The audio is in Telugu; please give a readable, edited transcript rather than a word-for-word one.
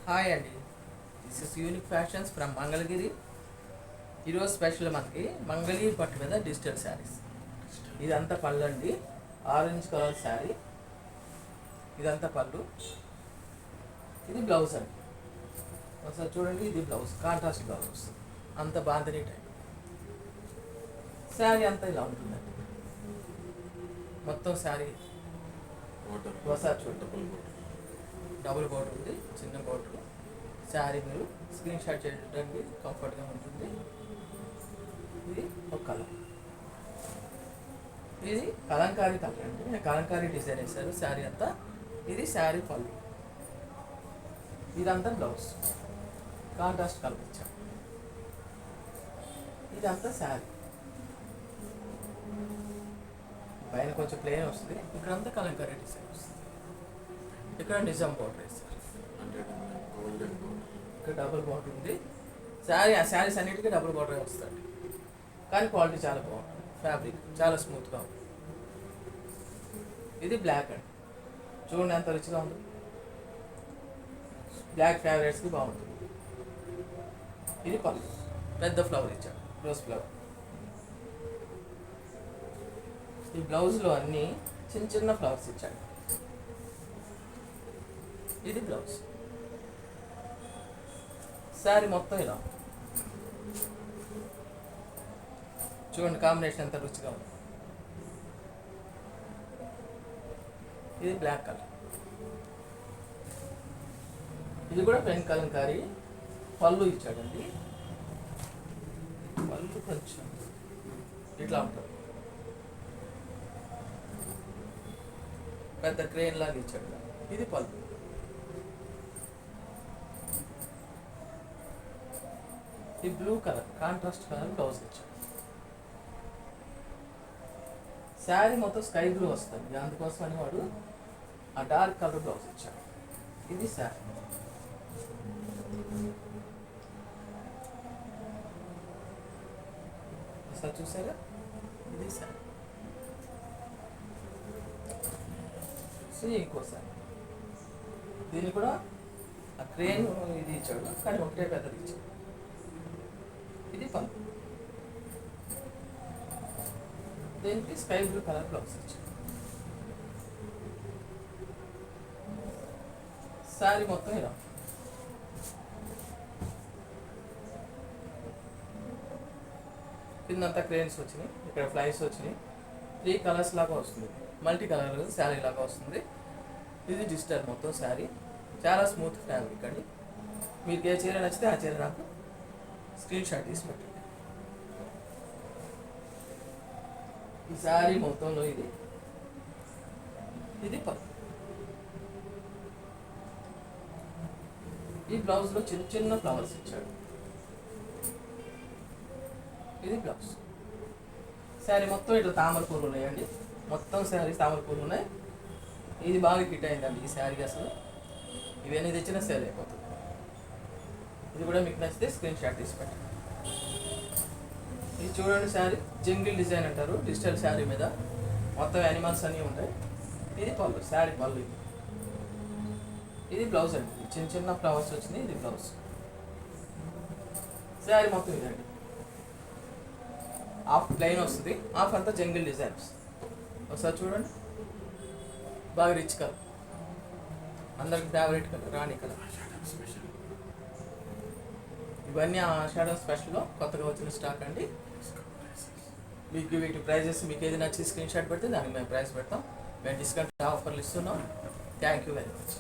హాయ్ అండి, this is unique fashions from Mangalagiri. ఈరోజు స్పెషల్ మనకి మంగళగిరి పట్టు మీద డిజిటల్ శారీస్. ఇదంతా పళ్ళు అండి, ఆరెంజ్ కలర్ శారీ. ఇదంతా పళ్ళు, ఇది బ్లౌజ్ అండి. ఒకసారి చూడండి, ఇది బ్లౌజ్, కాంట్రాస్ట్ బ్లౌజ్ వస్తుంది. అంత బాంధనీ టైప్ శారీ అంతా ఇలా ఉంటుందండి. మొత్తం శారీ ఒకసారి చూడండి, డబుల్ బోర్డర్ ఉంది, చిన్న బోర్డర్. శారీ మీరు స్క్రీన్ షాట్ చేయడానికి కంఫర్ట్గా ఉంటుంది. ఇది ఒక కలర్, ఇది కలంకారీ కలర్ అండి. నేను కలంకారీ డిజైన్ వేశారు శారీ అంతా. ఇది శారీ పళ్ళు, ఇదంతా బ్లౌజ్, కాంట్రాస్ట్ కలర్ ఇచ్చాను. ఇదంతా శారీ పైన కొంచెం ప్లెయిన్ వస్తుంది, ఇక్కడంతా కలంకారీ డిజైన్ వస్తుంది. ఇక్కడ నిజాం బోర్డర్ వేస్తారు, ఇక్కడ డబుల్ బోర్డర్ ఉంది. శారీస్ అన్నిటికీ డబుల్ బోర్డర్ వస్తుంది, కానీ క్వాలిటీ చాలా బాగుంటుంది. ఫ్యాబ్రిక్ చాలా స్మూత్గా ఉంది. ఇది బ్లాక్ అండి, చూడండి ఎంత రుచిగా ఉంది. బ్లాక్ ఫేవరెట్స్కి బాగుంటుంది. ఇది పళ్ళు, పెద్ద ఫ్లవర్ ఇచ్చాడు, రోజ్ ఫ్లవర్. ఈ బ్లౌజ్లో అన్నీ చిన్న చిన్న ఫ్లవర్స్ ఇచ్చాడు. ఇది బ్లౌజ్, శారీ మొత్తం ఇలా చూడండి, కాంబినేషన్ ఎంత రుచిగా ఉంది. ఇది బ్లాక్ కలర్, ఇది కూడా పెన్ కలంకారీ. పళ్ళు ఇచ్చాడండి, పళ్ళు కొంచెం ఇట్లా ఉంటుంది, పెద్ద క్రేన్ లాగా ఇచ్చాడు. ఇది పళ్ళు, ఈ blue colour contrast colour blouse ఇచ్చాడు. శారీ మొత్తం స్కై బ్లూ వస్తుంది, అందుకోసం అని వాడు ఆ డార్క్ కలర్ బ్లౌజ్ ఇచ్చాడు. ఇది శారీ. ఒకసారి చూసారా, ఇది శారీ. సో ఇంకో శారీ, దీన్ని కూడా ఆ క్రేన్ ఇది ఇచ్చాడు, కానీ ఒకటే పెద్దది ఇచ్చాడు. ఇది పళ్ళు, దీనికి స్కై బ్లూ కలర్ బ్లౌజ్ ఇచ్చాడు. శారీ మొత్తం ఇలా కిందంతా క్రేన్స్ వచ్చినాయి, ఇక్కడ ఫ్లైస్ వచ్చినాయి. 3 కలర్స్ లాగా వస్తుంది, మల్టీ కలర్ శారీ లాగా వస్తుంది. ఇది డిజిటల్ మొత్తం శారీ, చాలా స్మూత్ ఫ్యాబ్రిక్ అండి. మీకు ఏ చీర నచ్చితే ఆ చీర నాకు స్క్రీన్ షాట్ తీసి పెట్టండి. ఈ శారీ మొత్తంలో ఇది పళ్ళు. ఈ బ్లౌజ్లో చిన్న చిన్న ఫ్లవర్స్ ఇచ్చాడు. ఇది బ్లౌజ్. శారీ మొత్తం ఇట్లా తామర పూలు ఉన్నాయండి, మొత్తం శారీ తామర పూలు ఉన్నాయి. ఇది బాగా హిట్ అయిందండి ఈ శారీ. అసలు ఇవన్నీ తెచ్చిన సేల్ అయిపోతుంది. ఇది కూడా మీకు నచ్చితే స్క్రీన్ షాట్ తీసి పెట్టండి. ఇది చూడండి, శారీ జంగిల్ డిజైన్ అంటారు. డిజిటల్ శారీ మీద మొత్తం యానిమల్స్ అన్నీ ఉంటాయి. ఇది పళ్ళు, శారీ పళ్ళు. ఇది బ్లౌజ్ అండి, చిన్న చిన్న ఫ్లవర్స్ వచ్చినాయి. ఇది బ్లౌజ్. శారీ మొత్తం ఇదండి, హాఫ్ ప్లెయిన్ వస్తుంది, హాఫ్ అంతా జంగిల్ డిజైన్స్. ఒకసారి చూడండి, బాగా రిచ్ కలర్, అందరికి ఫేవరెట్ కలర్, రాణి కలర్. ఇవన్నీ ఆ షాడో స్పెషల్లో కొత్తగా వచ్చిన స్టాక్ అండి. మీకు వీటి ప్రైజెస్ మీకు ఏది నచ్చి స్క్రీన్ షాట్ పెడితే దానికి మేము ప్రైస్ పెడతాం. మేము డిస్కౌంట్ ఆఫర్లు ఇస్తున్నాం. Thank you very much.